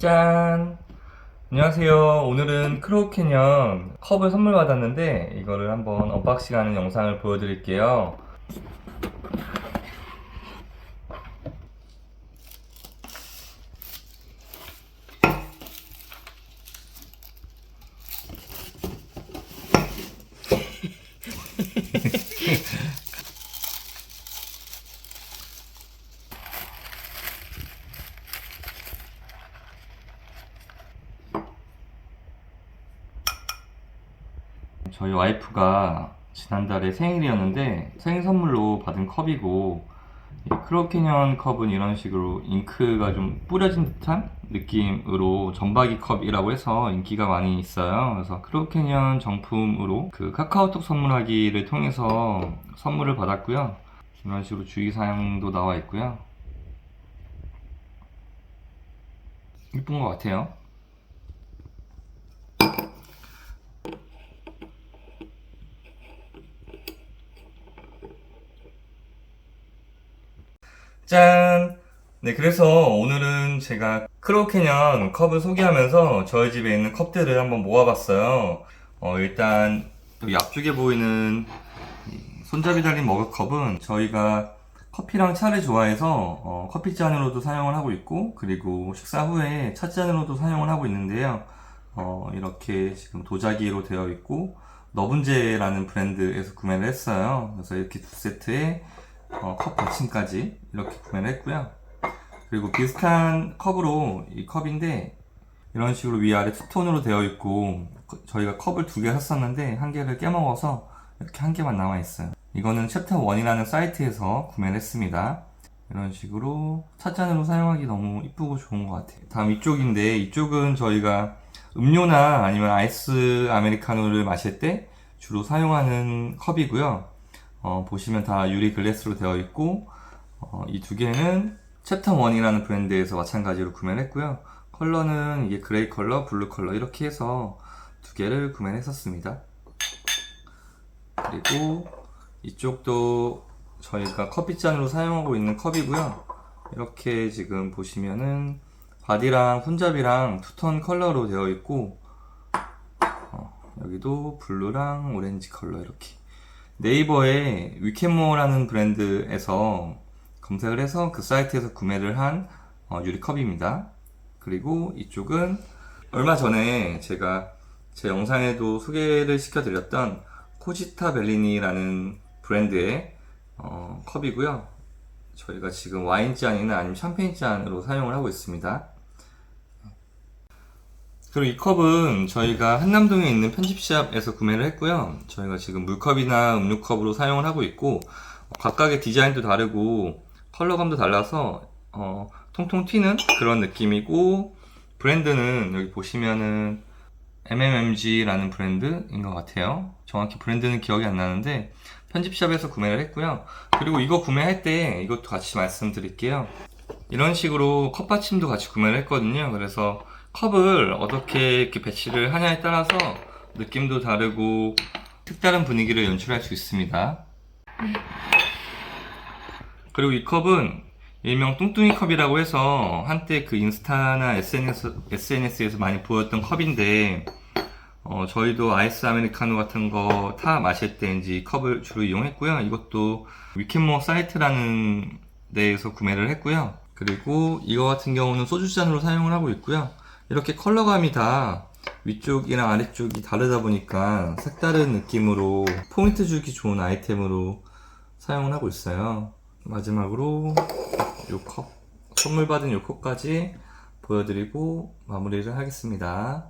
짠! 안녕하세요. 오늘은 크로우캐년 컵을 선물 받았는데 이거를 한번 언박싱하는 영상을 보여드릴게요. 저희 와이프가 지난달에 생일이었는데 생일 선물로 받은 컵이고, 이 크로우캐년 컵은 이런 식으로 잉크가 좀 뿌려진 듯한 느낌으로 점박이 컵이라고 해서 인기가 많이 있어요. 그래서 크로우캐년 정품으로 그 카카오톡 선물하기를 통해서 선물을 받았고요. 이런 식으로 주의사항도 나와 있고요. 이쁜 것 같아요. 짠! 네, 그래서 오늘은 제가 크로우캐년 컵을 소개하면서 저희 집에 있는 컵들을 한번 모아봤어요. 일단 여기 앞쪽에 보이는 이 손잡이 달린 머그컵은 저희가 커피랑 차를 좋아해서 커피잔으로도 사용을 하고 있고, 그리고 식사 후에 찻잔으로도 사용을 하고 있는데요. 이렇게 지금 도자기로 되어 있고 너분제라는 브랜드에서 구매를 했어요. 그래서 이렇게 두 세트에 컵 받침까지 이렇게 구매를 했고요. 그리고 비슷한 컵으로 이 컵인데 이런 식으로 위아래 투톤으로 되어 있고, 저희가 컵을 두 개 샀었는데 한 개를 깨먹어서 이렇게 한 개만 남아 있어요. 이거는 챕터1이라는 사이트에서 구매를 했습니다. 이런 식으로 찻잔으로 사용하기 너무 이쁘고 좋은 것 같아요. 다음 이쪽인데, 이쪽은 저희가 음료나 아니면 아이스 아메리카노를 마실 때 주로 사용하는 컵이고요. 보시면 다 유리 글래스로 되어 있고, 이 두 개는 챕터1이라는 브랜드에서 마찬가지로 구매를 했고요. 컬러는 이게 그레이 컬러, 블루 컬러 이렇게 해서 두 개를 구매를 했었습니다. 그리고 이쪽도 저희가 커피잔으로 사용하고 있는 컵이고요. 이렇게 지금 보시면은 바디랑 손잡이랑 투톤 컬러로 되어 있고, 여기도 블루랑 오렌지 컬러 이렇게. 네이버에 위켄모어라는 브랜드에서 검색을 해서 그 사이트에서 구매를 한 유리컵입니다. 그리고 이쪽은 얼마 전에 제가 제 영상에도 소개를 시켜드렸던 코지타 벨리니라는 브랜드의 컵이고요. 저희가 지금 와인잔이나 아니면 샴페인잔으로 사용을 하고 있습니다. 그리고 이 컵은 저희가 한남동에 있는 편집샵에서 구매를 했고요. 저희가 지금 물컵이나 음료컵으로 사용을 하고 있고, 각각의 디자인도 다르고 컬러감도 달라서 통통 튀는 그런 느낌이고, 브랜드는 여기 보시면은 MMMG라는 브랜드인 것 같아요. 정확히 브랜드는 기억이 안 나는데 편집샵에서 구매를 했고요. 그리고 이거 구매할 때 이것도 같이 말씀드릴게요. 이런 식으로 컵 받침도 같이 구매를 했거든요. 그래서 컵을 어떻게 이렇게 배치를 하냐에 따라서 느낌도 다르고 색다른 분위기를 연출할 수 있습니다. 그리고 이 컵은 일명 뚱뚱이 컵이라고 해서 한때 그 인스타나 SNS에서 많이 보였던 컵인데, 저희도 아이스 아메리카노 같은 거 타 마실 때 이제 이 컵을 주로 이용했고요. 이것도 위켄모어 사이트라는 데에서 구매를 했고요. 그리고 이거 같은 경우는 소주잔으로 사용을 하고 있고요. 이렇게 컬러감이 다 위쪽이랑 아래쪽이 다르다 보니까 색다른 느낌으로 포인트 주기 좋은 아이템으로 사용을 하고 있어요. 마지막으로 요 컵, 선물 받은 요 컵까지 보여드리고 마무리를 하겠습니다.